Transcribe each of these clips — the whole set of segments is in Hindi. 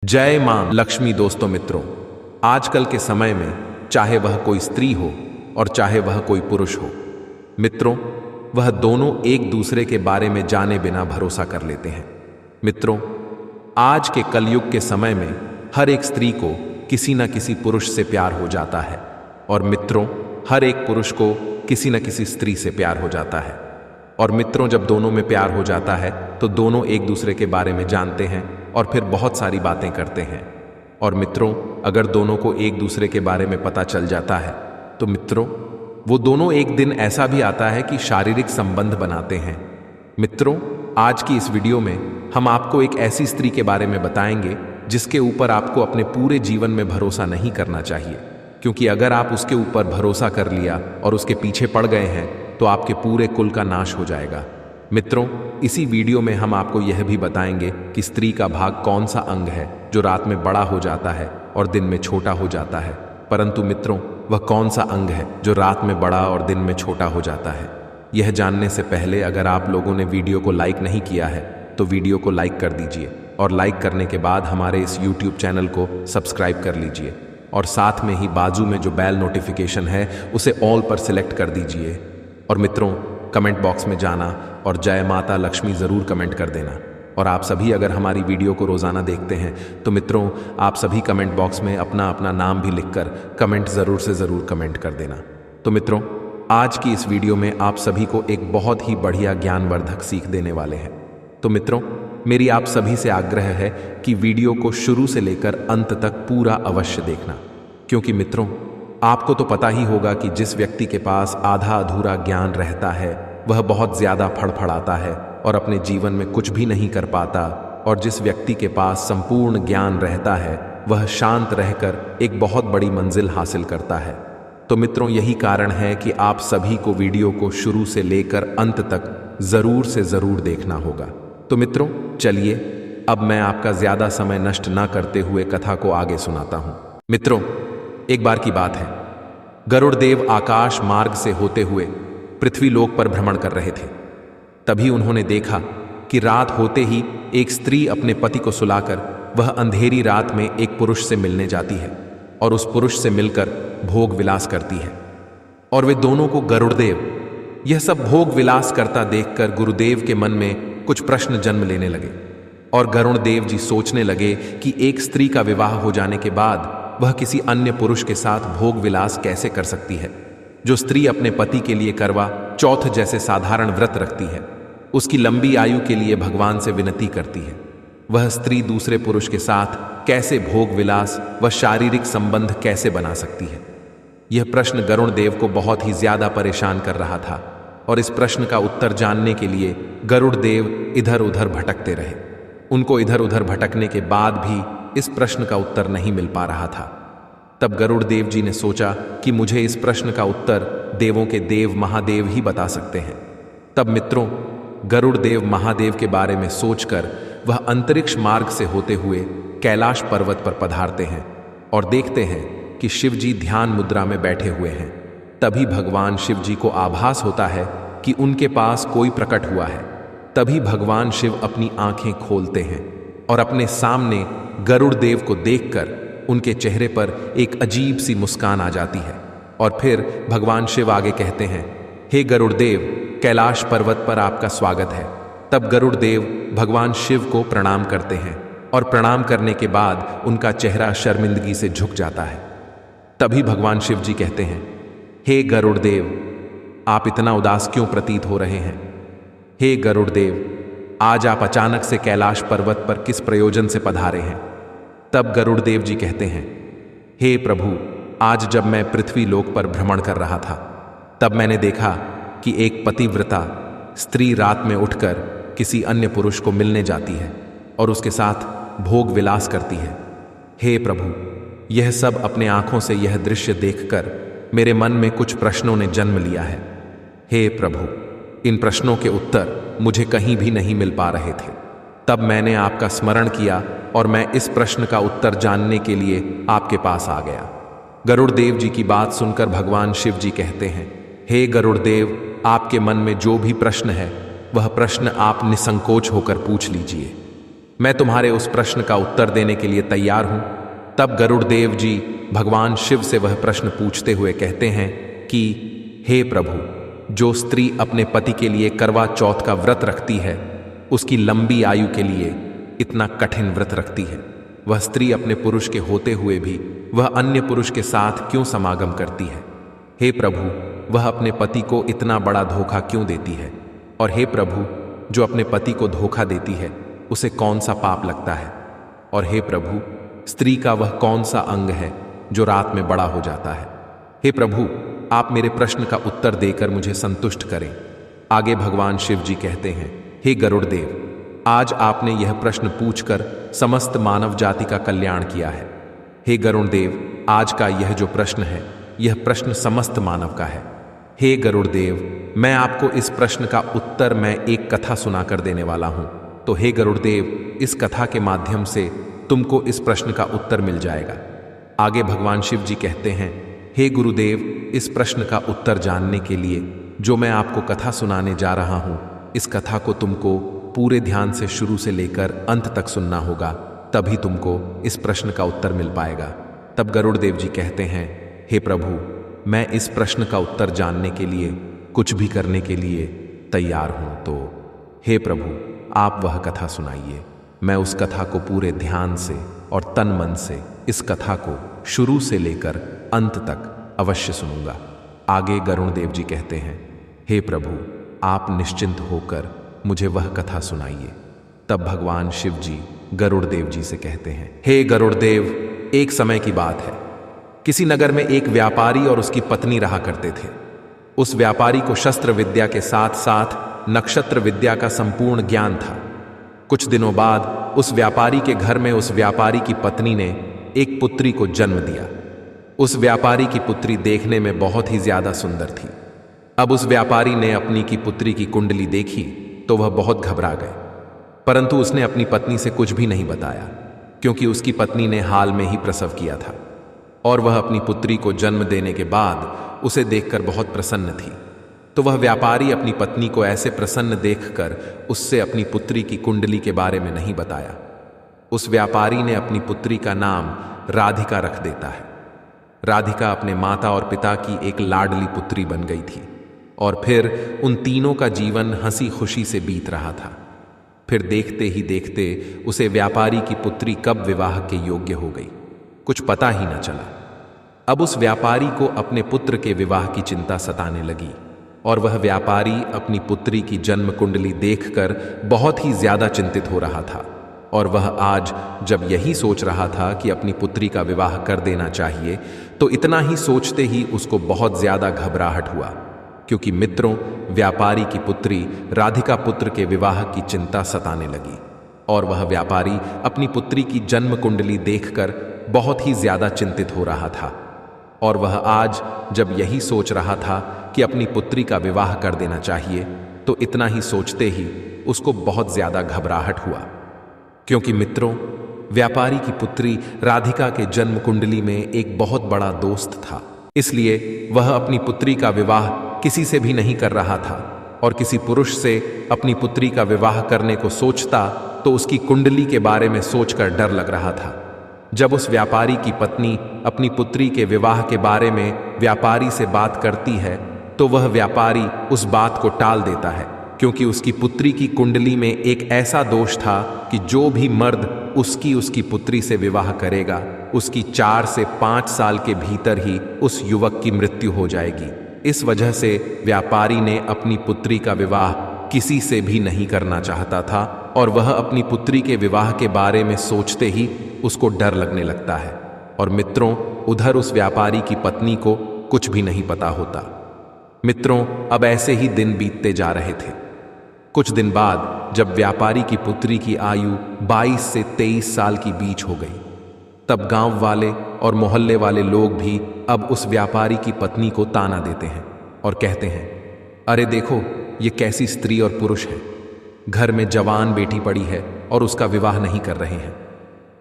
जय मां लक्ष्मी। दोस्तों मित्रों, आजकल के समय में चाहे वह कोई स्त्री हो और चाहे वह कोई पुरुष हो, मित्रों वह दोनों एक दूसरे के बारे में जाने बिना भरोसा कर लेते हैं। मित्रों, आज के कलयुग के समय में हर एक स्त्री को किसी न किसी पुरुष से प्यार हो जाता है और मित्रों हर एक पुरुष को किसी न किसी स्त्री से प्यार हो जाता है। और मित्रों, जब दोनों में प्यार हो जाता है तो दोनों एक दूसरे के बारे में जानते हैं और फिर बहुत सारी बातें करते हैं। और मित्रों, अगर दोनों को एक दूसरे के बारे में पता चल जाता है तो मित्रों वो दोनों एक दिन ऐसा भी आता है कि शारीरिक संबंध बनाते हैं। मित्रों, आज की इस वीडियो में हम आपको एक ऐसी स्त्री के बारे में बताएंगे जिसके ऊपर आपको अपने पूरे जीवन में भरोसा नहीं करना चाहिए, क्योंकि अगर आप उसके ऊपर भरोसा कर लिया और उसके पीछे पड़ गए हैं तो आपके पूरे कुल का नाश हो जाएगा। मित्रों, इसी वीडियो में हम आपको यह भी बताएंगे कि स्त्री का भाग कौन सा अंग है जो रात में बड़ा हो जाता है और दिन में छोटा हो जाता है। परंतु मित्रों, वह कौन सा अंग है जो रात में बड़ा और दिन में छोटा हो जाता है, यह जानने से पहले अगर आप लोगों ने वीडियो को लाइक नहीं किया है तो वीडियो को लाइक कर दीजिए और लाइक करने के बाद हमारे इस यूट्यूब चैनल को सब्सक्राइब कर लीजिए और साथ में ही बाजू में जो बेल नोटिफिकेशन है उसे ऑल पर सिलेक्ट कर दीजिए। और मित्रों, कमेंट बॉक्स में जाना और जय माता लक्ष्मी ज़रूर कमेंट कर देना। और आप सभी अगर हमारी वीडियो को रोज़ाना देखते हैं तो मित्रों आप सभी कमेंट बॉक्स में अपना अपना नाम भी लिखकर कमेंट ज़रूर से ज़रूर कमेंट कर देना। तो मित्रों, आज की इस वीडियो में आप सभी को एक बहुत ही बढ़िया ज्ञानवर्धक सीख देने वाले हैं। तो मित्रों, मेरी आप सभी से आग्रह है कि वीडियो को शुरू से लेकर अंत तक पूरा अवश्य देखना, क्योंकि मित्रों आपको तो पता ही होगा कि जिस व्यक्ति के पास आधा अधूरा ज्ञान रहता है वह बहुत ज़्यादा फड़फड़ाता है और अपने जीवन में कुछ भी नहीं कर पाता, और जिस व्यक्ति के पास संपूर्ण ज्ञान रहता है वह शांत रहकर एक बहुत बड़ी मंजिल हासिल करता है। तो मित्रों, यही कारण है कि आप सभी को वीडियो को शुरू से लेकर अंत तक ज़रूर से ज़रूर देखना होगा। तो मित्रों चलिए, अब मैं आपका ज़्यादा समय नष्ट ना करते हुए कथा को आगे सुनाता हूँ। मित्रों, एक बार की बात है, गरुड़ देव आकाश मार्ग से होते हुए पृथ्वी लोक पर भ्रमण कर रहे थे। तभी उन्होंने देखा कि रात होते ही एक स्त्री अपने पति को सुलाकर वह अंधेरी रात में एक पुरुष से मिलने जाती है और उस पुरुष से मिलकर भोग विलास करती है। और वे दोनों को गरुड़देव यह सब भोग विलास करता देखकर गुरुदेव के मन में कुछ प्रश्न जन्म लेने लगे और गरुड़ देव जी सोचने लगे कि एक स्त्री का विवाह हो जाने के बाद वह किसी अन्य पुरुष के साथ भोग विलास कैसे कर सकती है। जो स्त्री अपने पति के लिए करवा चौथ जैसे साधारण व्रत रखती है, उसकी लंबी आयु के लिए भगवान से विनती करती है, वह स्त्री दूसरे पुरुष के साथ कैसे भोग विलास व शारीरिक संबंध कैसे बना सकती है। यह प्रश्न गरुड़ देव को बहुत ही ज्यादा परेशान कर रहा था और इस प्रश्न का उत्तर जानने के लिए गरुड़ देव इधर उधर भटकते रहे। उनको इधर उधर भटकने के बाद भी इस प्रश्न का उत्तर नहीं मिल पा रहा था। तब गरुड़ देव जी ने सोचा कि मुझे इस प्रश्न का उत्तर देवों के देव महादेव ही बता सकते हैं। तब मित्रों, गरुड़ देव महादेव के बारे में सोचकर वह अंतरिक्ष मार्ग से होते हुए कैलाश पर्वत पर पधारते हैं और देखते हैं कि शिव जी ध्यान मुद्रा में बैठे हुए हैं। तभी भगवान शिव जी को आभास होता है कि उनके पास कोई प्रकट हुआ है। तभी भगवान शिव अपनी आंखें खोलते हैं और अपने सामने गरुड़ देव को देखकर उनके चेहरे पर एक अजीब सी मुस्कान आ जाती है। और फिर भगवान शिव आगे कहते हैं, हे गरुड़ देव, कैलाश पर्वत पर आपका स्वागत है। तब गरुड़ देव भगवान शिव को प्रणाम करते हैं और प्रणाम करने के बाद उनका चेहरा शर्मिंदगी से झुक जाता है। तभी भगवान शिव जी कहते हैं, हे गरुड़ देव, आप इतना उदास क्यों प्रतीत हो रहे हैं। हे गरुड़ देव, आज आप अचानक से कैलाश पर्वत पर किस प्रयोजन से पधारे हैं। तब गरुड़ देव जी कहते हैं, हे प्रभु, आज जब मैं पृथ्वी लोक पर भ्रमण कर रहा था तब मैंने देखा कि एक पतिव्रता स्त्री रात में उठकर किसी अन्य पुरुष को मिलने जाती है और उसके साथ भोग विलास करती है। हे प्रभु, यह सब अपने आंखों से यह दृश्य देखकर मेरे मन में कुछ प्रश्नों ने जन्म लिया है। हे प्रभु, इन प्रश्नों के उत्तर मुझे कहीं भी नहीं मिल पा रहे थे। तब मैंने आपका स्मरण किया और मैं इस प्रश्न का उत्तर जानने के लिए आपके पास आ गया। गरुड़ देव जी की बात सुनकर भगवान शिव जी कहते हैं, हे गरुड़ देव, आपके मन में जो भी प्रश्न है वह प्रश्न आप निसंकोच होकर पूछ लीजिए। मैं तुम्हारे उस प्रश्न का उत्तर देने के लिए तैयार हूं। तब गरुड़ देव जी भगवान शिव से वह प्रश्न पूछते हुए कहते हैं कि हे प्रभु, जो स्त्री अपने पति के लिए करवा चौथ का व्रत रखती है, उसकी लंबी आयु के लिए इतना कठिन व्रत रखती है, वह स्त्री अपने पुरुष के होते हुए भी वह अन्य पुरुष के साथ क्यों समागम करती है? हे प्रभु, वह अपने पति को इतना बड़ा धोखा क्यों देती है? और हे प्रभु, जो अपने पति को धोखा देती है उसे कौन सा पाप लगता है? और हे प्रभु, स्त्री का वह कौन सा अंग है जो रात में बड़ा हो जाता है? हे प्रभु, आप मेरे प्रश्न का उत्तर देकर मुझे संतुष्ट करें। आगे भगवान शिव जी कहते हैं, हे गरुड़ देव, आज आपने यह प्रश्न पूछकर समस्त मानव जाति का कल्याण किया है। हे गरुड़ देव, आज का यह जो प्रश्न है, यह प्रश्न समस्त मानव का है। हे गरुड़ देव, मैं आपको इस प्रश्न का उत्तर मैं एक कथा सुनाकर देने वाला हूं। तो हे गरुड़ देव, इस कथा के माध्यम से तुमको इस प्रश्न का उत्तर मिल जाएगा। आगे भगवान शिव जी कहते हैं, हे गुरुदेव, इस प्रश्न का उत्तर जानने के लिए जो मैं आपको कथा सुनाने जा रहा हूं, इस कथा को तुमको पूरे ध्यान से शुरू से लेकर अंत तक सुनना होगा, तभी तुमको इस प्रश्न का उत्तर मिल पाएगा। तब गरुड़ देव जी कहते हैं, हे प्रभु, मैं इस प्रश्न का उत्तर जानने के लिए कुछ भी करने के लिए तैयार हूं। तो हे प्रभु, आप वह कथा सुनाइए। मैं उस कथा को पूरे ध्यान से और तन मन से इस कथा को शुरू से लेकर अंत तक अवश्य सुनूंगा। आगे गरुड़ देव जी कहते हैं, हे प्रभु, आप निश्चिंत होकर मुझे वह कथा सुनाइए। तब भगवान शिव जी गरुड़ देव जी से कहते हैं, हे गरुड़ देव, एक समय की बात है। किसी नगर में एक व्यापारी और उसकी पत्नी रहा करते थे। उस व्यापारी को शस्त्र विद्या के साथ साथ नक्षत्र विद्या का संपूर्ण ज्ञान था। कुछ दिनों बाद उस व्यापारी के घर में उस व्यापारी की पत्नी ने एक पुत्री को जन्म दिया। उस व्यापारी की पुत्री देखने में बहुत ही ज्यादा सुंदर थी। अब उस व्यापारी ने अपनी की पुत्री की कुंडली देखी तो वह बहुत घबरा गए, परंतु उसने अपनी पत्नी से कुछ भी नहीं बताया, क्योंकि उसकी पत्नी ने हाल में ही प्रसव किया था और वह अपनी पुत्री को जन्म देने के बाद उसे देखकर बहुत प्रसन्न थी। तो वह व्यापारी अपनी पत्नी को ऐसे प्रसन्न देखकर उससे अपनी पुत्री की कुंडली के बारे में नहीं बताया। उस व्यापारी ने अपनी पुत्री का नाम राधिका रख देता है। राधिका अपने माता और पिता की एक लाडली पुत्री बन गई थी और फिर उन तीनों का जीवन हंसी खुशी से बीत रहा था। फिर देखते ही देखते उसे व्यापारी की पुत्री कब विवाह के योग्य हो गई, कुछ पता ही न चला। अब उस व्यापारी को अपने पुत्र के विवाह की चिंता सताने लगी और वह व्यापारी अपनी पुत्री की जन्म कुंडली देखकर बहुत ही ज्यादा चिंतित हो रहा था। और वह आज जब यही सोच रहा था कि अपनी पुत्री का विवाह कर देना चाहिए, तो इतना ही सोचते ही उसको बहुत ज्यादा घबराहट हुआ, क्योंकि मित्रों, व्यापारी की पुत्री राधिका पुत्र के विवाह की चिंता सताने लगी और वह व्यापारी अपनी पुत्री की जन्म कुंडली देखकर बहुत ही ज्यादा चिंतित हो रहा था। और वह आज जब यही सोच रहा था कि अपनी पुत्री का विवाह कर देना चाहिए, तो इतना ही सोचते ही उसको बहुत ज्यादा घबराहट हुआ, क्योंकि मित्रों, व्यापारी की पुत्री राधिका के जन्म कुंडली में एक बहुत बड़ा दोस्त था। इसलिए वह अपनी पुत्री का विवाह किसी से भी नहीं कर रहा था और किसी पुरुष से अपनी पुत्री का विवाह करने को सोचता तो उसकी कुंडली के बारे में सोचकर डर लग रहा था। जब उस व्यापारी की पत्नी अपनी पुत्री के विवाह के बारे में व्यापारी से बात करती है, तो वह व्यापारी उस बात को टाल देता है, क्योंकि उसकी पुत्री की कुंडली में एक ऐसा दोष था कि जो भी मर्द उसकी पुत्री से विवाह करेगा, उसकी 4 से 5 साल के भीतर ही उस युवक की मृत्यु हो जाएगी। इस वजह से व्यापारी ने अपनी पुत्री का विवाह किसी से भी नहीं करना चाहता था और वह अपनी पुत्री के विवाह के बारे में सोचते ही उसको डर लगने लगता है। और मित्रों, उधर उस व्यापारी की पत्नी को कुछ भी नहीं पता होता। मित्रों, अब ऐसे ही दिन बीतते जा रहे थे। कुछ दिन बाद जब व्यापारी की पुत्री की आयु 22 से 23 साल की बीच हो गई, तब गांव वाले और मोहल्ले वाले लोग भी अब उस व्यापारी की पत्नी को ताना देते हैं और कहते हैं, अरे देखो, ये कैसी स्त्री और पुरुष है, घर में जवान बेटी पड़ी है और उसका विवाह नहीं कर रहे हैं।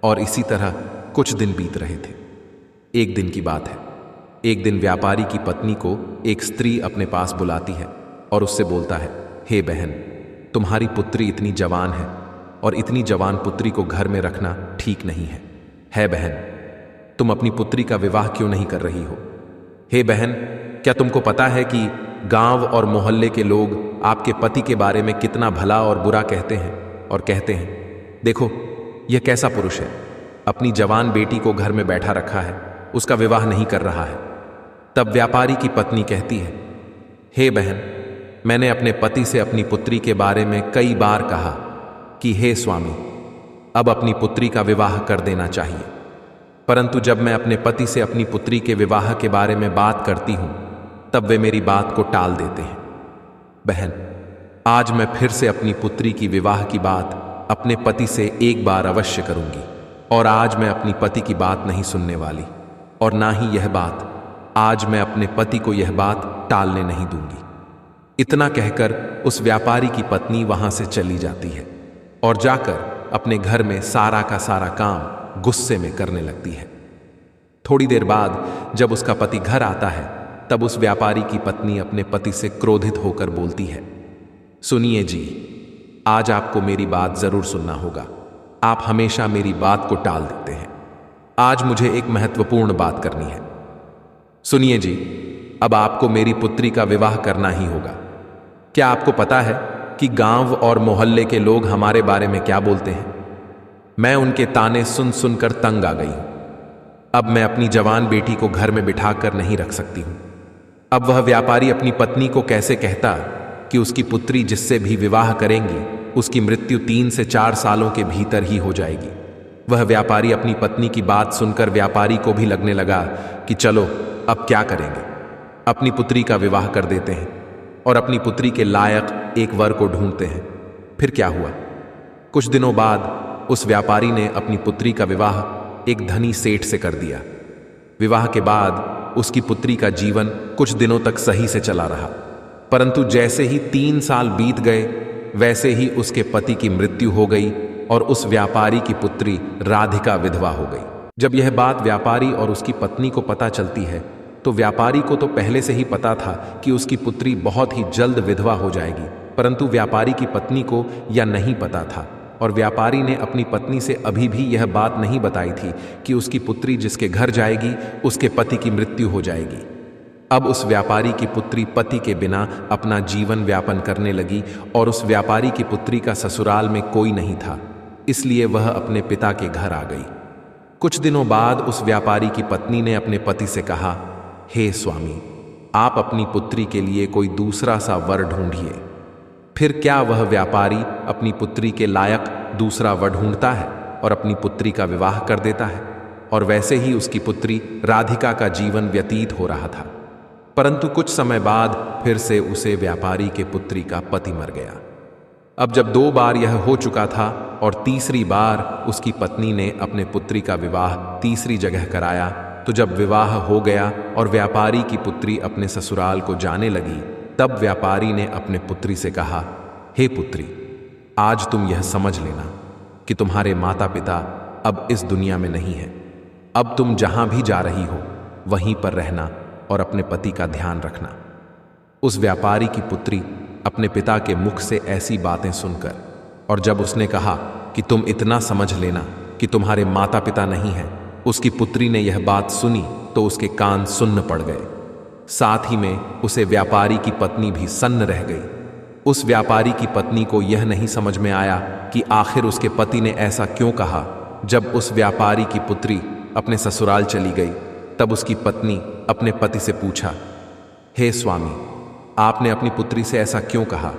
और इसी तरह कुछ दिन बीत रहे थे। एक दिन की बात है, एक दिन व्यापारी की पत्नी को एक स्त्री अपने पास बुलाती है और उससे बोलता है, हे बहन, तुम्हारी पुत्री इतनी जवान है और इतनी जवान पुत्री को घर में रखना ठीक नहीं है बहन, तुम अपनी पुत्री का विवाह क्यों नहीं कर रही हो? हे बहन, क्या तुमको पता है कि गांव और मोहल्ले के लोग आपके पति के बारे में कितना भला और बुरा कहते हैं और कहते हैं, देखो यह कैसा पुरुष है, अपनी जवान बेटी को घर में बैठा रखा है, उसका विवाह नहीं कर रहा है। तब व्यापारी की पत्नी कहती है, हे बहन, मैंने अपने पति से अपनी पुत्री के बारे में कई बार कहा कि हे स्वामी, अब अपनी पुत्री का विवाह कर देना चाहिए, परंतु जब मैं अपने पति से अपनी पुत्री के विवाह के बारे में बात करती हूं तब वे मेरी बात को टाल देते हैं। बहन, आज मैं फिर से अपनी पुत्री की विवाह की बात अपने पति से एक बार अवश्य करूंगी, और आज मैं अपनी पति की बात नहीं सुनने वाली, और ना ही यह बात आज मैं अपने पति को यह बात टालने नहीं दूंगी। इतना कहकर उस व्यापारी की पत्नी वहां से चली जाती है और जाकर अपने घर में सारा का सारा काम गुस्से में करने लगती है। थोड़ी देर बाद जब उसका पति घर आता है तब उस व्यापारी की पत्नी अपने पति से क्रोधित होकर बोलती है, सुनिए जी, आज आपको मेरी बात जरूर सुनना होगा, आप हमेशा मेरी बात को टाल देते हैं। आज मुझे एक महत्वपूर्ण बात करनी है। सुनिए जी, अब आपको मेरी पुत्री का विवाह करना ही होगा। क्या आपको पता है कि गांव और मोहल्ले के लोग हमारे बारे में क्या बोलते हैं? मैं उनके ताने सुन सुनकर तंग आ गई हूं। अब मैं अपनी जवान बेटी को घर में बिठाकर नहीं रख सकती हूं। अब वह व्यापारी अपनी पत्नी को कैसे कहता कि उसकी पुत्री जिससे भी विवाह करेंगी उसकी मृत्यु 3 से 4 सालों के भीतर ही हो जाएगी। वह व्यापारी अपनी पत्नी की बात सुनकर व्यापारी को भी लगने लगा कि चलो अब क्या करेंगे, अपनी पुत्री का विवाह कर देते हैं और अपनी पुत्री के लायक एक वर को ढूंढते हैं। फिर क्या हुआ? कुछ दिनों बाद उस व्यापारी ने अपनी पुत्री का विवाह एक धनी सेठ से कर दिया। विवाह के बाद उसकी पुत्री का जीवन कुछ दिनों तक सही से चला रहा, परंतु जैसे ही 3 साल बीत गए वैसे ही उसके पति की मृत्यु हो गई और उस व्यापारी की पुत्री राधिका विधवा हो गई। जब यह बात व्यापारी और उसकी पत्नी को पता चलती है तो व्यापारी को तो पहले से ही पता था कि उसकी पुत्री बहुत ही जल्द विधवा हो जाएगी, परंतु व्यापारी की पत्नी को यह नहीं पता था और व्यापारी ने अपनी पत्नी से अभी भी यह बात नहीं बताई थी कि उसकी पुत्री जिसके घर जाएगी उसके पति की मृत्यु हो जाएगी। अब उस व्यापारी की पुत्री पति के बिना अपना जीवन व्यापन करने लगी और उस व्यापारी की पुत्री का ससुराल में कोई नहीं था, इसलिए वह अपने पिता के घर आ गई। कुछ दिनों बाद उस व्यापारी की पत्नी ने अपने पति से कहा, हे स्वामी, आप अपनी पुत्री के लिए कोई दूसरा सा वर ढूंढिए। फिर क्या वह व्यापारी अपनी पुत्री के लायक दूसरा वर ढूंढता है और अपनी पुत्री का विवाह कर देता है, और वैसे ही उसकी पुत्री राधिका का जीवन व्यतीत हो रहा था। परंतु कुछ समय बाद फिर से उसे व्यापारी के पुत्री का पति मर गया। अब जब 2 बार यह हो चुका था और तीसरी बार उसकी पत्नी ने अपने पुत्री का विवाह तीसरी जगह कराया, तो जब विवाह हो गया और व्यापारी की पुत्री अपने ससुराल को जाने लगी, तब व्यापारी ने अपने पुत्री से कहा, हे पुत्री, आज तुम यह समझ लेना कि तुम्हारे माता पिता अब इस दुनिया में नहीं है। अब तुम जहां भी जा रही हो वहीं पर रहना और अपने पति का ध्यान रखना। उस व्यापारी की पुत्री अपने पिता के मुख से ऐसी बातें सुनकर, और जब उसने कहा कि तुम इतना समझ लेना कि तुम्हारे माता पिता नहीं हैं, उसकी पुत्री ने यह बात सुनी तो उसके कान सुन्न पड़ गए। साथ ही में उसे व्यापारी की पत्नी भी सन्न रह गई। उस व्यापारी की पत्नी को यह नहीं समझ में आया कि आखिर उसके पति ने ऐसा क्यों कहा। जब उस व्यापारी की पुत्री अपने ससुराल चली गई तब उसकी पत्नी अपने पति से पूछा, हे स्वामी, आपने अपनी पुत्री से ऐसा क्यों कहा?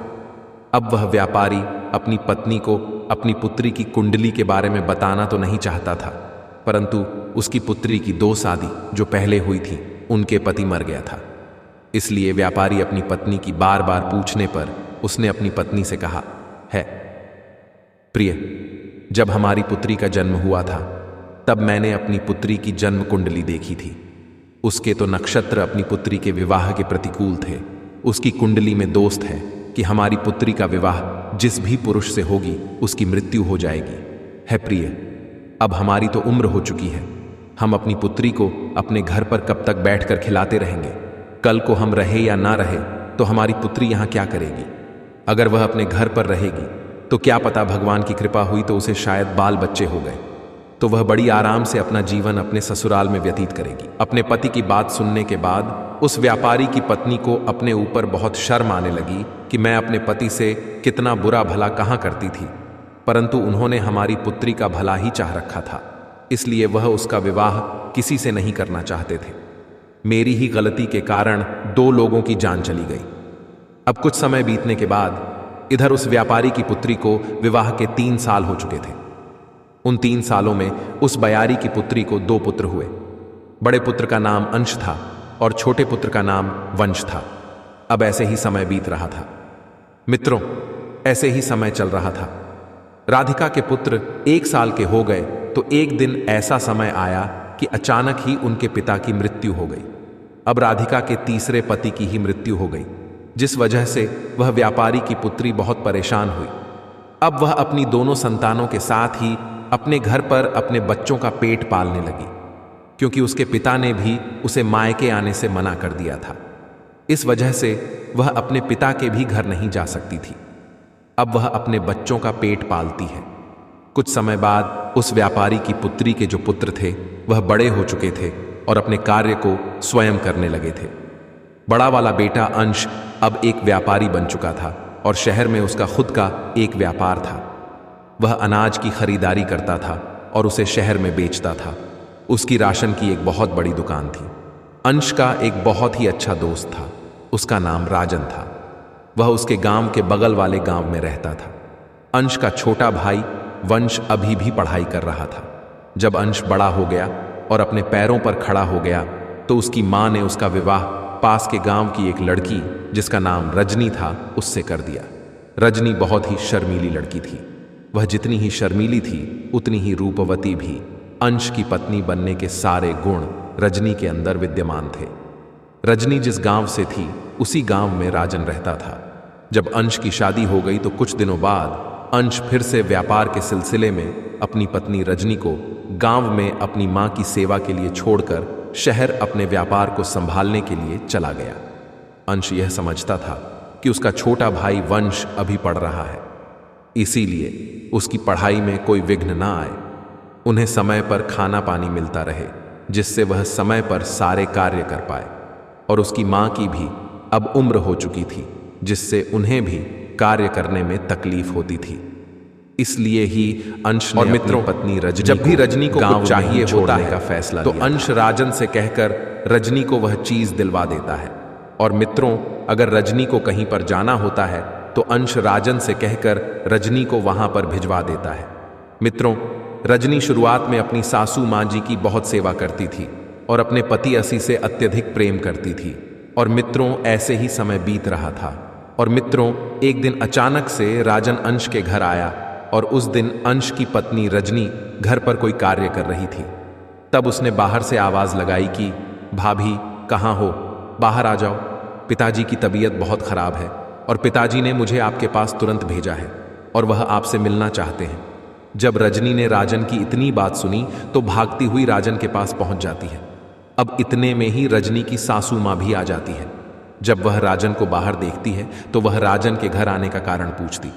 अब वह व्यापारी अपनी पत्नी को अपनी पुत्री की कुंडली के बारे में बताना तो नहीं चाहता था, परंतु उसकी पुत्री की 2 शादी जो पहले हुई थी उनके पति मर गया था। इसलिए व्यापारी अपनी पत्नी की बार बार पूछने पर उसने अपनी पत्नी से कहा, है प्रिय, जब हमारी पुत्री का जन्म हुआ था तब मैंने अपनी पुत्री की जन्म कुंडली देखी थी। उसके तो नक्षत्र अपनी पुत्री के विवाह के प्रतिकूल थे। उसकी कुंडली में दोस्त है कि हमारी पुत्री का विवाह जिस भी पुरुष से होगी उसकी मृत्यु हो जाएगी। है प्रिय, अब हमारी तो उम्र हो चुकी है, हम अपनी पुत्री को अपने घर पर कब तक बैठकर खिलाते रहेंगे? कल को हम रहे या ना रहे तो हमारी पुत्री यहाँ क्या करेगी? अगर वह अपने घर पर रहेगी तो क्या पता भगवान की कृपा हुई तो उसे शायद बाल बच्चे हो गए, तो वह बड़ी आराम से अपना जीवन अपने ससुराल में व्यतीत करेगी। अपने पति की बात सुनने के बाद उस व्यापारी की पत्नी को अपने ऊपर बहुत शर्म आने लगी कि मैं अपने पति से कितना बुरा भला कहाँ करती थी, परंतु उन्होंने हमारी पुत्री का भला ही चाह रखा था, इसलिए वह उसका विवाह किसी से नहीं करना चाहते थे। मेरी ही गलती के कारण 2 लोगों की जान चली गई। अब कुछ समय बीतने के बाद इधर उस व्यापारी की पुत्री को विवाह के 3 साल हो चुके थे। उन 3 सालों में उस बयारी की पुत्री को 2 पुत्र हुए। बड़े पुत्र का नाम अंश था और छोटे पुत्र का नाम वंश था। अब ऐसे ही समय बीत रहा था। मित्रों, ऐसे ही समय चल रहा था। राधिका के पुत्र 1 साल के हो गए तो एक दिन ऐसा समय आया कि अचानक ही उनके पिता की मृत्यु हो गई। अब राधिका के तीसरे पति की ही मृत्यु हो गई, जिस वजह से वह व्यापारी की पुत्री बहुत परेशान हुई। अब वह अपनी दोनों संतानों के साथ ही अपने घर पर अपने बच्चों का पेट पालने लगी, क्योंकि उसके पिता ने भी उसे मायके आने से मना कर दिया था। इस वजह से वह अपने पिता के भी घर नहीं जा सकती थी। अब वह अपने बच्चों का पेट पालती है। कुछ समय बाद उस व्यापारी की पुत्री के जो पुत्र थे वह बड़े हो चुके थे और अपने कार्य को स्वयं करने लगे थे। बड़ा वाला बेटा अंश अब एक व्यापारी बन चुका था और शहर में उसका खुद का एक व्यापार था। वह अनाज की खरीदारी करता था और उसे शहर में बेचता था। उसकी राशन की एक बहुत बड़ी दुकान थी। अंश का एक बहुत ही अच्छा दोस्त था, उसका नाम राजन था। वह उसके गांव के बगल वाले गांव में रहता था। अंश का छोटा भाई वंश अभी भी पढ़ाई कर रहा था। जब अंश बड़ा हो गया और अपने पैरों पर खड़ा हो गया तो उसकी मां ने उसका विवाह पास के गांव की एक लड़की जिसका नाम रजनी था उससे कर दिया। रजनी बहुत ही शर्मीली लड़की थी। वह जितनी ही शर्मीली थी उतनी ही रूपवती भी। अंश की पत्नी बनने के सारे गुण रजनी के अंदर विद्यमान थे। रजनी जिस गांव से थी उसी गांव में राजन रहता था। जब अंश की शादी हो गई तो कुछ दिनों बाद अंश फिर से व्यापार के सिलसिले में अपनी पत्नी रजनी को गांव में अपनी मां की सेवा के लिए छोड़कर शहर अपने व्यापार को संभालने के लिए चला गया। अंश यह समझता था कि उसका छोटा भाई वंश अभी पढ़ रहा है, इसीलिए उसकी पढ़ाई में कोई विघ्न ना आए, उन्हें समय पर खाना पानी मिलता रहे, जिससे वह समय पर सारे कार्य कर पाए। और उसकी मां की भी अब उम्र हो चुकी थी, जिससे उन्हें भी कार्य करने में तकलीफ होती थी। इसलिए ही अंश और मित्रों पत्नी रजनी जब भी रजनी को कुछ चाहिए होता है का फैसला तो अंश राजन से कहकर रजनी को वह चीज दिलवा देता है। और मित्रों, अगर रजनी को कहीं पर जाना होता है तो अंश राजन से कहकर रजनी को वहां पर भिजवा देता है। मित्रों, रजनी शुरुआत में अपनी सासू मां जी की बहुत सेवा करती थी और अपने पति असी से अत्यधिक प्रेम करती थी। और मित्रों, ऐसे ही समय बीत रहा था। और मित्रों, एक दिन अचानक से राजन अंश के घर आया और उस दिन अंश की पत्नी रजनी घर पर कोई कार्य कर रही थी। तब उसने बाहर से आवाज लगाई कि भाभी कहाँ हो, बाहर आ जाओ, पिताजी की तबीयत बहुत खराब है और पिताजी ने मुझे आपके पास तुरंत भेजा है और वह आपसे मिलना चाहते हैं। जब रजनी ने राजन की इतनी बात सुनी तो भागती हुई राजन के पास पहुंच जाती है। अब इतने में ही रजनी की सासू मां भी आ जाती है। जब वह राजन को बाहर देखती है तो वह राजन के घर आने का कारण पूछती।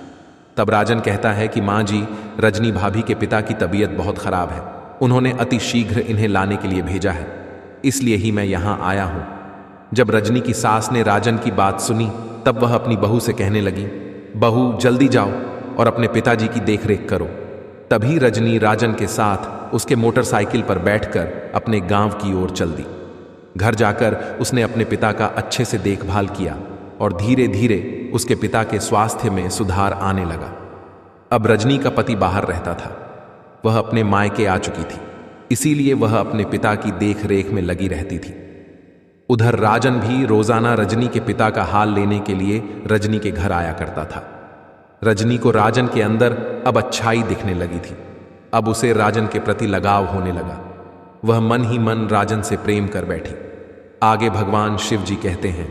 तब राजन कहता है कि मां जी, रजनी भाभी के पिता की तबीयत बहुत खराब है, उन्होंने अति शीघ्र इन्हें लाने के लिए भेजा है, इसलिए ही मैं यहां आया हूं। जब रजनी की सास ने राजन की बात सुनी तब वह अपनी बहू से कहने लगी, बहू जल्दी जाओ और अपने पिताजी की देखरेख करो। तभी रजनी राजन के साथ उसके मोटरसाइकिल पर बैठकर अपने गांव की ओर चल दी। घर जाकर उसने अपने पिता का अच्छे से देखभाल किया और धीरे धीरे उसके पिता के स्वास्थ्य में सुधार आने लगा। अब रजनी का पति बाहर रहता था, वह अपने मायके आ चुकी थी, इसीलिए वह अपने पिता की देख रेख में लगी रहती थी। उधर राजन भी रोजाना रजनी के पिता का हाल लेने के लिए रजनी के घर आया करता था। रजनी को राजन के अंदर अब अच्छाई दिखने लगी थी। अब उसे राजन के प्रति लगाव होने लगा। वह मन ही मन राजन से प्रेम कर बैठी। आगे भगवान शिव जी कहते हैं,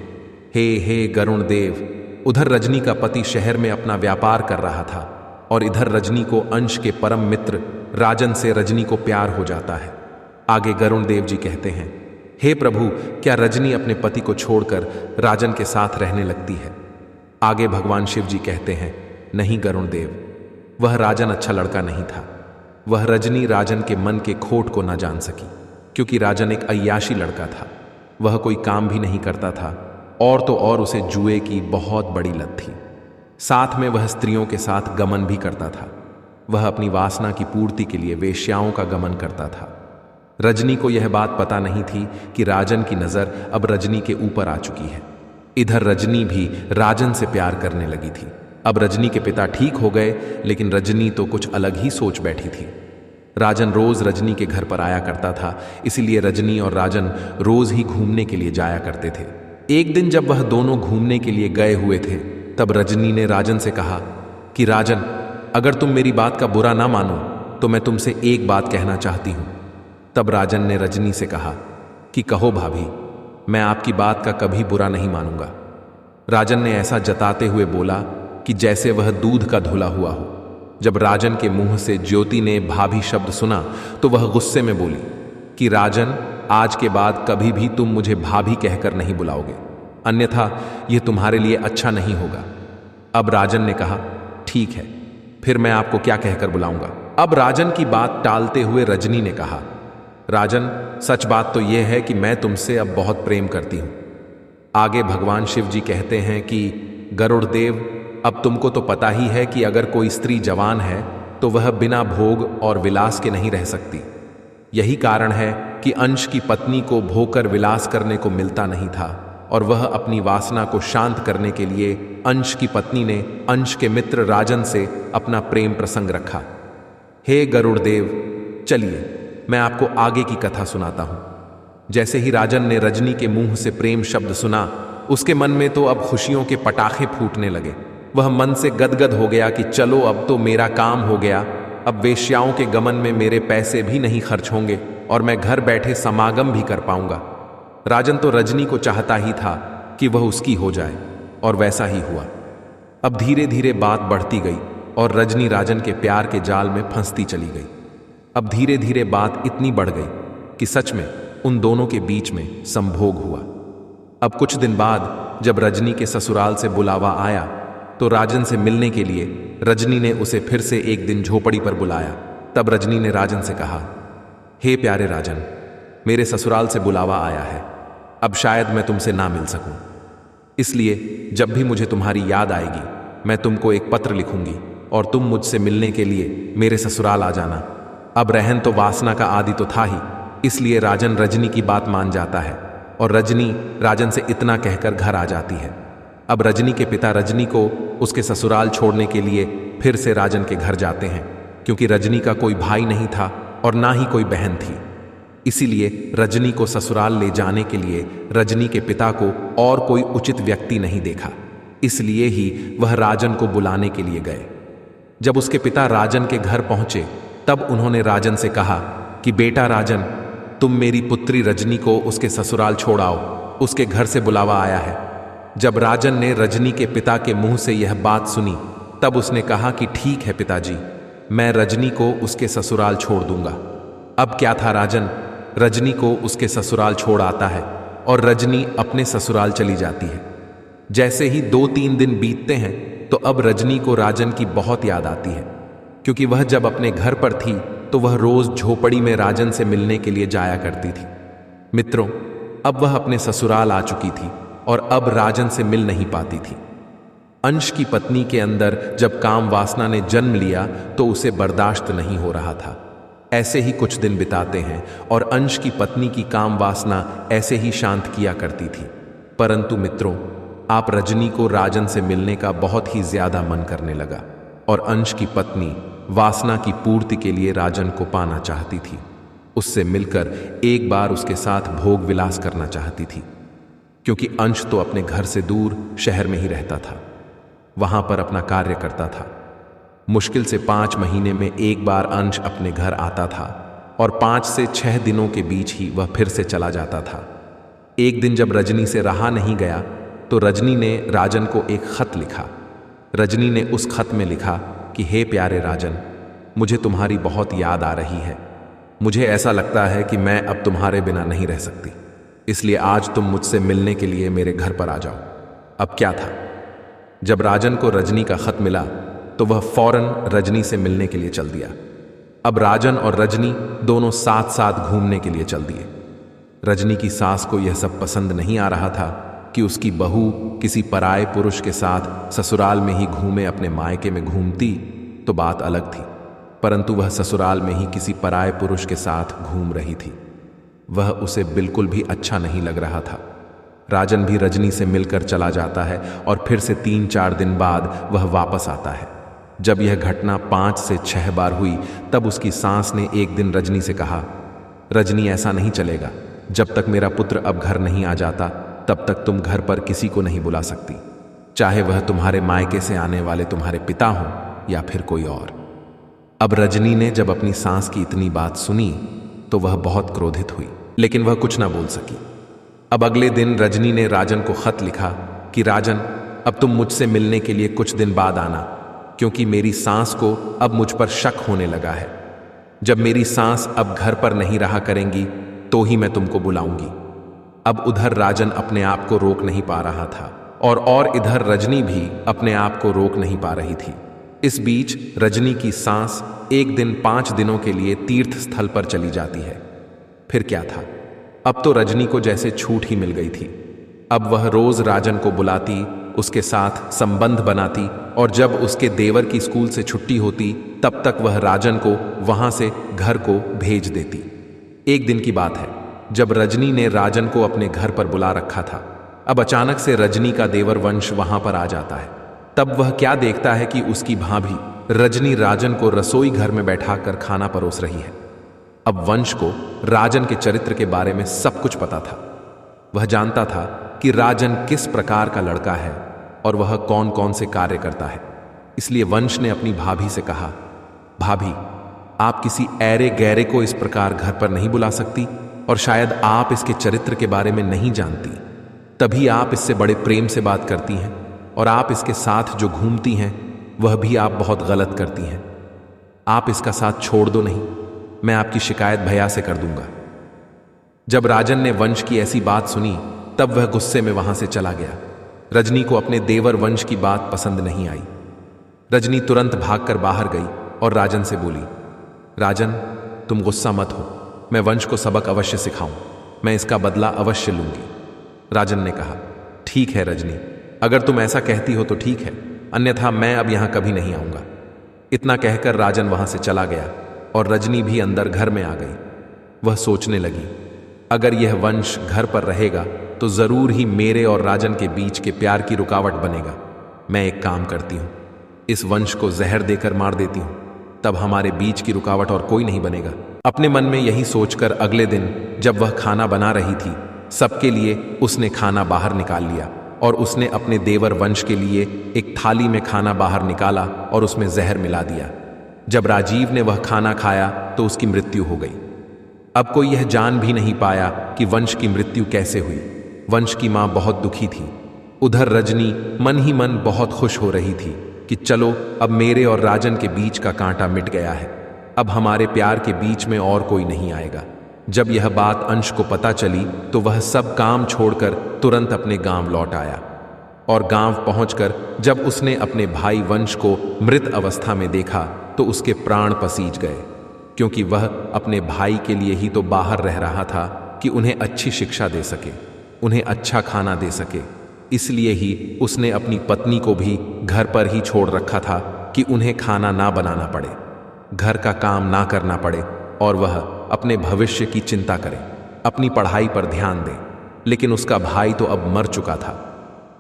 हे गरुण देव। उधर रजनी का पति शहर में अपना व्यापार कर रहा था और इधर रजनी को अंश के परम मित्र राजन से रजनी को प्यार हो जाता है। आगे गरुण देव जी कहते हैं, हे प्रभु, क्या रजनी अपने पति को छोड़कर राजन के साथ रहने लगती है? आगे भगवान शिव जी कहते हैं, नहीं गरुण देव, वह राजन अच्छा लड़का नहीं था। वह रजनी राजन के मन के खोट को न जान सकी, क्योंकि राजन एक अय्याशी लड़का था। वह कोई काम भी नहीं करता था, और तो और उसे जुए की बहुत बड़ी लत थी। साथ में वह स्त्रियों के साथ गमन भी करता था। वह अपनी वासना की पूर्ति के लिए वेश्याओं का गमन करता था। रजनी को यह बात पता नहीं थी कि राजन की नज़र अब रजनी के ऊपर आ चुकी है। इधर रजनी भी राजन से प्यार करने लगी थी। अब रजनी के पिता ठीक हो गए, लेकिन रजनी तो कुछ अलग ही सोच बैठी थी। राजन रोज रजनी के घर पर आया करता था, इसीलिए रजनी और राजन रोज ही घूमने के लिए जाया करते थे। एक दिन जब वह दोनों घूमने के लिए गए हुए थे, तब रजनी ने राजन से कहा कि राजन, अगर तुम मेरी बात का बुरा ना मानो तो मैं तुमसे एक बात कहना चाहती हूं। तब राजन ने रजनी से कहा कि कहो भाभी, मैं आपकी बात का कभी बुरा नहीं मानूंगा। राजन ने ऐसा जताते हुए बोला कि जैसे वह दूध का धुला हुआ हो। जब राजन के मुंह से ज्योति ने भाभी शब्द सुना तो वह गुस्से में बोली कि राजन, आज के बाद कभी भी तुम मुझे भाभी कहकर नहीं बुलाओगे, अन्यथा यह तुम्हारे लिए अच्छा नहीं होगा। अब राजन ने कहा, ठीक है, फिर मैं आपको क्या कहकर बुलाऊंगा। अब राजन की बात टालते हुए रजनी ने कहा, राजन, सच बात तो यह है कि मैं तुमसे अब बहुत प्रेम करती हूं। आगे भगवान शिव जी कहते हैं कि गरुड़देव, अब तुमको तो पता ही है कि अगर कोई स्त्री जवान है तो वह बिना भोग और विलास के नहीं रह सकती। यही कारण है कि अंश की पत्नी को भोग कर विलास करने को मिलता नहीं था, और वह अपनी वासना को शांत करने के लिए अंश की पत्नी ने अंश के मित्र राजन से अपना प्रेम प्रसंग रखा। हे गरुड़देव, चलिए मैं आपको आगे की कथा सुनाता हूं। जैसे ही राजन ने रजनी के मुंह से प्रेम शब्द सुना, उसके मन में तो अब खुशियों के पटाखे फूटने लगे। वह मन से गदगद हो गया कि चलो अब तो मेरा काम हो गया, अब वेश्याओं के गमन में मेरे पैसे भी नहीं खर्च होंगे और मैं घर बैठे समागम भी कर पाऊंगा। राजन तो रजनी को चाहता ही था कि वह उसकी हो जाए, और वैसा ही हुआ। अब धीरे धीरे बात बढ़ती गई और रजनी राजन के प्यार के जाल में फंसती चली गई। अब धीरे धीरे बात इतनी बढ़ गई कि सच में उन दोनों के बीच में संभोग हुआ। अब कुछ दिन बाद जब रजनी के ससुराल से बुलावा आया तो राजन से मिलने के लिए रजनी ने उसे फिर से एक दिन झोपड़ी पर बुलाया। तब रजनी ने राजन से कहा, हे प्यारे राजन, मेरे ससुराल से बुलावा आया है, अब शायद मैं तुमसे ना मिल सकूं, इसलिए जब भी मुझे तुम्हारी याद आएगी मैं तुमको एक पत्र लिखूंगी और तुम मुझसे मिलने के लिए मेरे ससुराल आ जाना। अब रहन तो वासना का आदि तो था ही, इसलिए राजन रजनी की बात मान जाता है और रजनी राजन से इतना कहकर घर आ जाती है। अब रजनी के पिता रजनी को उसके ससुराल छोड़ने के लिए फिर से राजन के घर जाते हैं, क्योंकि रजनी का कोई भाई नहीं था और ना ही कोई बहन थी। इसीलिए रजनी को ससुराल ले जाने के लिए रजनी के पिता को और कोई उचित व्यक्ति नहीं देखा, इसलिए ही वह राजन को बुलाने के लिए गए। जब उसके पिता राजन के घर पहुंचे तब उन्होंने राजन से कहा कि बेटा राजन, तुम मेरी पुत्री रजनी को उसके ससुराल छोड़ आओ, उसके घर से बुलावा आया है। जब राजन ने रजनी के पिता के मुंह से यह बात सुनी तब उसने कहा कि ठीक है पिताजी, मैं रजनी को उसके ससुराल छोड़ दूंगा। अब क्या था, राजन रजनी को उसके ससुराल छोड़ आता है और रजनी अपने ससुराल चली जाती है। जैसे ही 2-3 दिन बीतते हैं तो अब रजनी को राजन की बहुत याद आती है, क्योंकि वह जब अपने घर पर थी तो वह रोज झोपड़ी में राजन से मिलने के लिए जाया करती थी। मित्रों, अब वह अपने ससुराल आ चुकी थी और अब राजन से मिल नहीं पाती थी। अंश की पत्नी के अंदर जब काम वासना ने जन्म लिया तो उसे बर्दाश्त नहीं हो रहा था। ऐसे ही कुछ दिन बिताते हैं और अंश की पत्नी की काम वासना ऐसे ही शांत किया करती थी। परंतु मित्रों, आप रजनी को राजन से मिलने का बहुत ही ज्यादा मन करने लगा और अंश की पत्नी वासना की पूर्ति के लिए राजन को पाना चाहती थी। उससे मिलकर एक बार उसके साथ भोग विलास करना चाहती थी, क्योंकि अंश तो अपने घर से दूर शहर में ही रहता था, वहां पर अपना कार्य करता था। मुश्किल से 5 महीने में एक बार अंश अपने घर आता था और 5 से 6 दिनों के बीच ही वह फिर से चला जाता था। एक दिन जब रजनी से रहा नहीं गया तो रजनी ने राजन को एक खत लिखा। रजनी ने उस खत में लिखा कि हे प्यारे राजन, मुझे तुम्हारी बहुत याद आ रही है। मुझे ऐसा लगता है कि मैं अब तुम्हारे बिना नहीं रह सकती, इसलिए आज तुम मुझसे मिलने के लिए मेरे घर पर आ जाओ। अब क्या था, जब राजन को रजनी का खत मिला तो वह फौरन रजनी से मिलने के लिए चल दिया। अब राजन और रजनी दोनों साथ साथ घूमने के लिए चल दिए। रजनी की सास को यह सब पसंद नहीं आ रहा था कि उसकी बहू किसी पराये पुरुष के साथ ससुराल में ही घूमे। अपने मायके में घूमती तो बात अलग थी, परंतु वह ससुराल में ही किसी पराये पुरुष के साथ घूम रही थी। वह उसे बिल्कुल भी अच्छा नहीं लग रहा था। राजन भी रजनी से मिलकर चला जाता है और फिर से 3-4 दिन बाद वह वापस आता है। जब यह घटना 5 से 6 बार हुई तब उसकी सास ने एक दिन रजनी से कहा, रजनी ऐसा नहीं चलेगा, जब तक मेरा पुत्र अब घर नहीं आ जाता तब तक तुम घर पर किसी को नहीं बुला सकती, चाहे वह तुम्हारे मायके से आने वाले तुम्हारे पिता हों या फिर कोई और। अब रजनी ने जब अपनी सास की इतनी बात सुनी तो वह बहुत क्रोधित हुई, लेकिन वह कुछ ना बोल सकी। अब अगले दिन रजनी ने राजन को खत लिखा कि राजन, अब तुम मुझसे मिलने के लिए कुछ दिन बाद आना, क्योंकि मेरी सास को अब मुझ पर शक होने लगा है। जब मेरी सास अब घर पर नहीं रहा करेंगी तो ही मैं तुमको बुलाऊंगी। अब उधर राजन अपने आप को रोक नहीं पा रहा था और इधर रजनी भी अपने आप को रोक नहीं पा रही थी। इस बीच रजनी की सास एक दिन 5 दिनों के लिए तीर्थ स्थल पर चली जाती है। फिर क्या था, अब तो रजनी को जैसे छूट ही मिल गई थी। अब वह रोज राजन को बुलाती, उसके साथ संबंध बनाती और जब उसके देवर की स्कूल से छुट्टी होती तब तक वह राजन को वहां से घर को भेज देती। एक दिन की बात है, जब रजनी ने राजन को अपने घर पर बुला रखा था, अब अचानक से रजनी का देवर वंश वहां पर आ जाता है। तब वह क्या देखता है कि उसकी भाभी रजनी राजन को रसोई घर में बैठाकर खाना परोस रही है। अब वंश को राजन के चरित्र के बारे में सब कुछ पता था। वह जानता था कि राजन किस प्रकार का लड़का है और वह कौन कौन से कार्य करता है। इसलिए वंश ने अपनी भाभी से कहा, भाभी, आप किसी ऐरे गैरे को इस प्रकार घर पर नहीं बुला सकती और शायद आप इसके चरित्र के बारे में नहीं जानती, तभी आप इससे बड़े प्रेम से बात करती हैं और आप इसके साथ जो घूमती हैं वह भी आप बहुत गलत करती हैं। आप इसका साथ छोड़ दो नहीं, मैं आपकी शिकायत भैया से कर दूंगा। जब राजन ने वंश की ऐसी बात सुनी तब वह गुस्से में वहां से चला गया। रजनी को अपने देवर वंश की बात पसंद नहीं आई। रजनी तुरंत भागकर बाहर गई और राजन से बोली, राजन, तुम गुस्सा मत हो, मैं वंश को सबक अवश्य सिखाऊं, मैं इसका बदला अवश्य लूंगी। राजन ने कहा, ठीक है रजनी, अगर तुम ऐसा कहती हो तो ठीक है, अन्यथा मैं अब यहां कभी नहीं आऊंगा। इतना कहकर राजन वहां से चला गया और रजनी भी अंदर घर में आ गई। वह सोचने लगी, अगर यह वंश घर पर रहेगा तो जरूर ही मेरे और राजन के बीच के प्यार की रुकावट बनेगा। मैं एक काम करती हूं, इस वंश को जहर देकर मार देती हूं, तब हमारे बीच की रुकावट और कोई नहीं बनेगा। अपने मन में यही सोचकर अगले दिन जब वह खाना बना रही थी, सबके लिए उसने खाना बाहर निकाल लिया और उसने अपने देवर वंश के लिए एक थाली में खाना बाहर निकाला और उसमें जहर मिला दिया। जब राजीव ने वह खाना खाया तो उसकी मृत्यु हो गई। अब कोई यह जान भी नहीं पाया कि वंश की मृत्यु कैसे हुई। वंश की मां बहुत दुखी थी। उधर रजनी मन ही मन बहुत खुश हो रही थी कि चलो, अब मेरे और राजन के बीच का कांटा मिट गया है, अब हमारे प्यार के बीच में और कोई नहीं आएगा। जब यह बात अंश को पता चली तो वह सब काम छोड़कर तुरंत अपने गांव लौट आया और गांव पहुंचकर जब उसने अपने भाई वंश को मृत अवस्था में देखा तो उसके प्राण पसीज गए, क्योंकि वह अपने भाई के लिए ही तो बाहर रह रहा था कि उन्हें अच्छी शिक्षा दे सके, उन्हें अच्छा खाना दे सके। इसलिए ही उसने अपनी पत्नी को भी घर पर ही छोड़ रखा था कि उन्हें खाना ना बनाना पड़े, घर का काम ना करना पड़े और वह अपने भविष्य की चिंता करे, अपनी पढ़ाई पर ध्यान दे। लेकिन उसका भाई तो अब मर चुका था।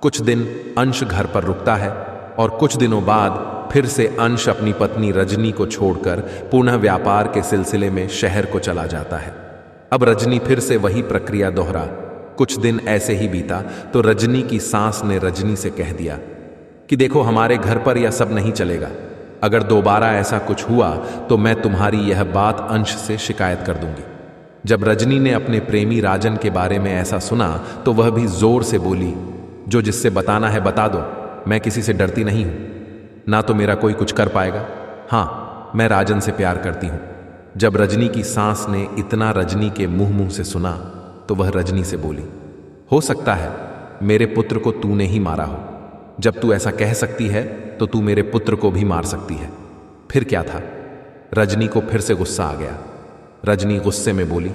कुछ दिन अंश घर पर रुकता है और कुछ दिनों बाद फिर से अंश अपनी पत्नी रजनी को छोड़कर पुनः व्यापार के सिलसिले में शहर को चला जाता है। अब रजनी फिर से वही प्रक्रिया दोहरा। कुछ दिन ऐसे ही बीता तो रजनी की सास ने रजनी से कह दिया कि देखो, हमारे घर पर यह सब नहीं चलेगा, अगर दोबारा ऐसा कुछ हुआ तो मैं तुम्हारी यह बात अंश से शिकायत कर दूंगी। जब रजनी ने अपने प्रेमी राजन के बारे में ऐसा सुना तो वह भी जोर से बोली, जो जिससे बताना है बता दो, मैं किसी से डरती नहीं हूं, ना तो मेरा कोई कुछ कर पाएगा। हाँ, मैं राजन से प्यार करती हूं। जब रजनी की सास ने इतना रजनी के मुंह से सुना तो वह रजनी से बोली, हो सकता है मेरे पुत्र को तूने ही मारा हो, जब तू ऐसा कह सकती है तो तू मेरे पुत्र को भी मार सकती है। फिर क्या था? रजनी को फिर से गुस्सा आ गया। रजनी गुस्से में बोली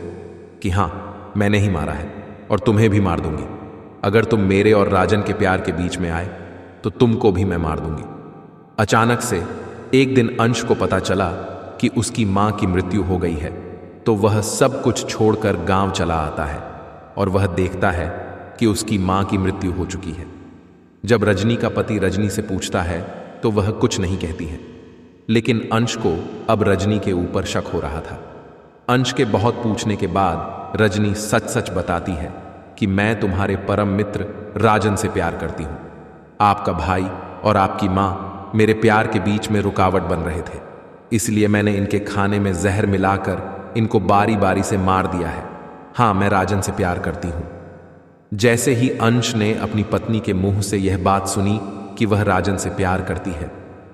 कि हाँ, मैंने ही मारा है और तुम्हें भी मार दूंगी। अगर तुम मेरे और राजन के प्यार के बीच में आए तो तुमको भी मैं मार दूंगी। अचानक से एक दिन अंश को पता चला कि उसकी मां की मृत्यु हो गई है, तो वह सब कुछ छोड़कर गांव चला आता है और वह देखता है कि उसकी मां की मृत्यु हो चुकी है। जब रजनी का पति रजनी से पूछता है तो वह कुछ नहीं कहती है, लेकिन अंश को अब रजनी के ऊपर शक हो रहा था। अंश के बहुत पूछने के बाद रजनी सच सच बताती है कि मैं तुम्हारे परम मित्र राजन से प्यार करती हूं। आपका भाई और आपकी मां मेरे प्यार के बीच में रुकावट बन रहे थे, इसलिए मैंने इनके खाने में जहर मिलाकर इनको बारी बारी से मार दिया है। हाँ, मैं राजन से प्यार करती हूं। जैसे ही अंश ने अपनी पत्नी के मुंह से यह बात सुनी कि वह राजन से प्यार करती है,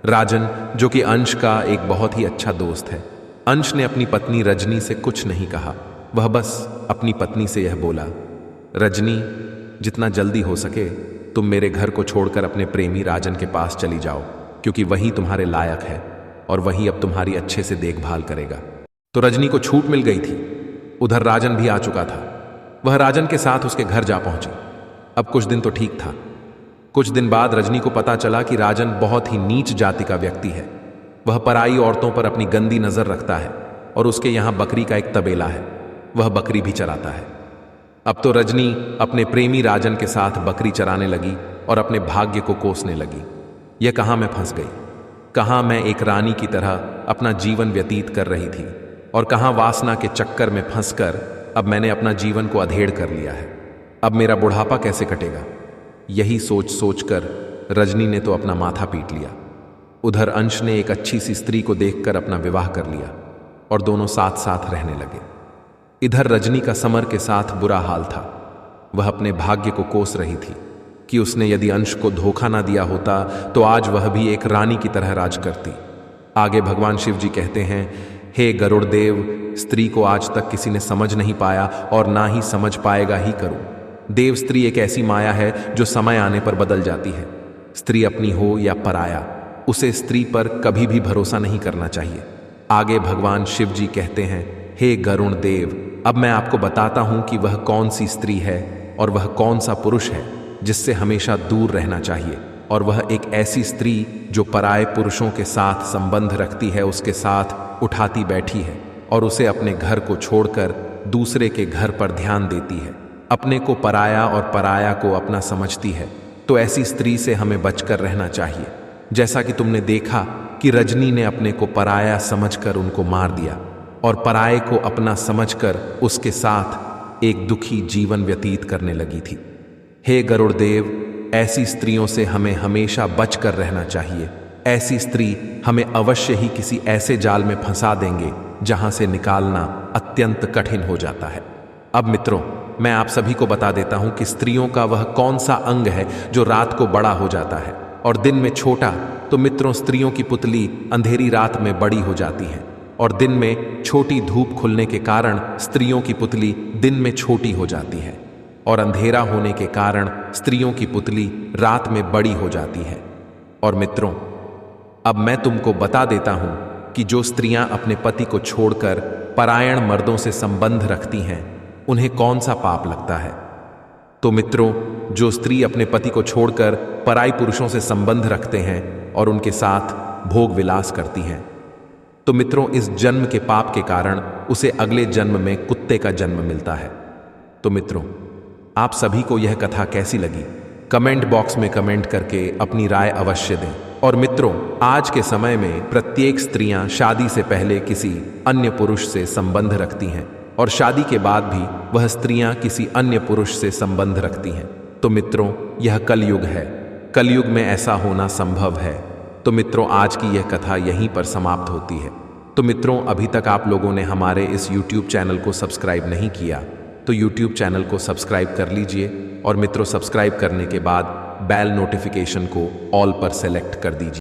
राजन जो कि अंश का एक बहुत ही अच्छा दोस्त है, अंश ने अपनी पत्नी रजनी से कुछ नहीं कहा। वह बस अपनी पत्नी से यह बोला, रजनी, जितना जल्दी हो सके तुम मेरे घर को छोड़कर अपने प्रेमी राजन के पास चली जाओ, क्योंकि वही तुम्हारे लायक है और वही अब तुम्हारी अच्छे से देखभाल करेगा। तो रजनी को छूट मिल गई थी। उधर राजन भी आ चुका था। वह राजन के साथ उसके घर जा पहुंची। अब कुछ दिन तो ठीक था। कुछ दिन बाद रजनी को पता चला कि राजन बहुत ही नीच जाति का व्यक्ति है। वह पराई औरतों पर अपनी गंदी नजर रखता है और उसके यहां बकरी का एक तबेला है, वह बकरी भी चराता है। अब तो रजनी अपने प्रेमी राजन के साथ बकरी चराने लगी और अपने भाग्य को कोसने लगी। यह कहां मैं फंस गई, कहां मैं एक रानी की तरह अपना जीवन व्यतीत कर रही थी और कहां वासना के चक्कर में फंसकर अब मैंने अपना जीवन को अधेड़ कर लिया है। अब मेरा बुढ़ापा कैसे कटेगा? यही सोच सोचकर रजनी ने तो अपना माथा पीट लिया। उधर अंश ने एक अच्छी सी स्त्री को देखकर अपना विवाह कर लिया और दोनों साथ साथ रहने लगे। इधर रजनी का समर के साथ बुरा हाल था। वह अपने भाग्य को कोस रही थी कि उसने यदि अंश को धोखा ना दिया होता तो आज वह भी एक रानी की तरह राज करती। आगे भगवान शिव जी कहते हैं, हे गरुड़ देव, स्त्री को आज तक किसी ने समझ नहीं पाया और ना ही समझ पाएगा ही करूं। देव, स्त्री एक ऐसी माया है जो समय आने पर बदल जाती है। स्त्री अपनी हो या पराया, उसे स्त्री पर कभी भी भरोसा नहीं करना चाहिए। आगे भगवान शिव जी कहते हैं, हे गरुड़ देव, अब मैं आपको बताता हूं कि वह कौन सी स्त्री है और वह कौन सा पुरुष है जिससे हमेशा दूर रहना चाहिए। और वह एक ऐसी स्त्री जो पराये पुरुषों के साथ संबंध रखती है, उसके साथ उठाती बैठी है और उसे अपने घर को छोड़कर दूसरे के घर पर ध्यान देती है, अपने को पराया और पराया को अपना समझती है। तो ऐसी स्त्री से हमें बचकर रहना चाहिए। जैसा कि तुमने देखा कि रजनी ने अपने को पराया समझकर उनको मार दिया और पराये को अपना समझकर उसके साथ एक दुखी जीवन व्यतीत करने लगी थी। हे गरुड़ देव, ऐसी स्त्रियों से हमें हमेशा बचकर रहना चाहिए। ऐसी स्त्री हमें अवश्य ही किसी ऐसे जाल में फंसा देंगे जहां से निकालना अत्यंत कठिन हो जाता है। अब मित्रों, मैं आप सभी को बता देता हूं कि स्त्रियों का वह कौन सा अंग है जो रात को बड़ा हो जाता है और दिन में छोटा। तो मित्रों, स्त्रियों की पुतली अंधेरी रात में बड़ी हो जाती है और दिन में छोटी धूप खुलने के कारण स्त्रियों की पुतली दिन में छोटी हो जाती है और अंधेरा होने के कारण स्त्रियों की पुतली रात में बड़ी हो जाती है। और मित्रों, अब मैं तुमको बता देता हूं कि जो स्त्रियां अपने पति को छोड़कर परायण मर्दों से संबंध रखती हैं, उन्हें कौन सा पाप लगता है। तो मित्रों, जो स्त्री अपने पति को छोड़कर पराई पुरुषों से संबंध रखते हैं और उनके साथ भोग विलास करती हैं, तो मित्रों, इस जन्म के पाप के कारण उसे अगले जन्म में कुत्ते का जन्म मिलता है। तो मित्रों, आप सभी को यह कथा कैसी लगी? कमेंट बॉक्स में कमेंट करके अपनी राय अवश्य दें। और मित्रों, आज के समय में प्रत्येक स्त्रियां शादी से पहले किसी अन्य पुरुष से संबंध रखती हैं और शादी के बाद भी वह स्त्रियां किसी अन्य पुरुष से संबंध रखती हैं। तो मित्रों, यह कलयुग है। कलयुग में ऐसा होना संभव है। तो मित्रों, आज की यह कथा यहीं पर समाप्त होती है। तो मित्रों, अभी तक आप लोगों ने हमारे इस YouTube चैनल को सब्सक्राइब नहीं किया तो YouTube चैनल को सब्सक्राइब कर लीजिए और मित्रों, सब्सक्राइब करने के बाद बेल नोटिफिकेशन को ऑल पर सेलेक्ट कर दीजिए।